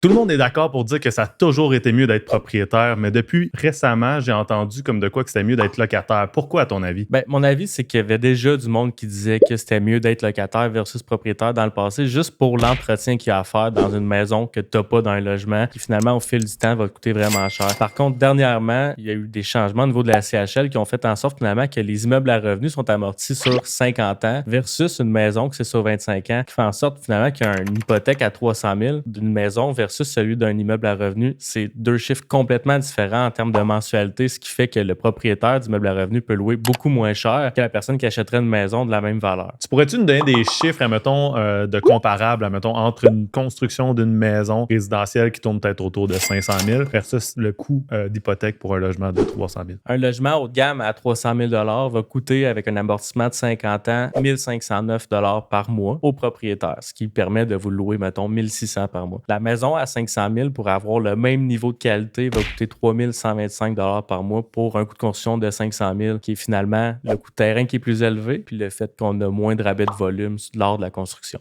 Tout le monde est d'accord pour dire que ça a toujours été mieux d'être propriétaire, mais depuis récemment, j'ai entendu comme de quoi que c'était mieux d'être locataire. Pourquoi, à ton avis? Ben, mon avis, c'est qu'il y avait déjà du monde qui disait que c'était mieux d'être locataire versus propriétaire dans le passé, juste pour l'entretien qu'il y a à faire dans une maison que tu n'as pas dans un logement, qui finalement, au fil du temps, va te coûter vraiment cher. Par contre, dernièrement, il y a eu des changements au niveau de la CHL qui ont fait en sorte finalement que les immeubles à revenus sont amortis sur 50 ans versus une maison que c'est sur 25 ans, qui fait en sorte finalement qu'il y a une hypothèque à 300 000 d'une maison versus celui d'un immeuble à revenus. C'est deux chiffres complètement différents en termes de mensualité, ce qui fait que le propriétaire d'immeuble à revenus peut louer beaucoup moins cher que la personne qui achèterait une maison de la même valeur. Tu pourrais-tu nous donner des chiffres, admettons, de comparables, admettons, entre une construction d'une maison résidentielle qui tourne peut-être autour de 500 000 versus le coût d'hypothèque pour un logement de 300 000? Un logement haut de gamme à 300 000 va coûter, avec un amortissement de 50 ans, 1 509 par mois au propriétaire, ce qui permet de vous louer, mettons, 1 600 par mois. La maison à 500 000 pour avoir le même niveau de qualité va coûter 3 125 par mois pour un coût de construction de 500 000, qui est finalement le coût de terrain qui est plus élevé, puis le fait qu'on a moins de rabais de volume lors de la construction.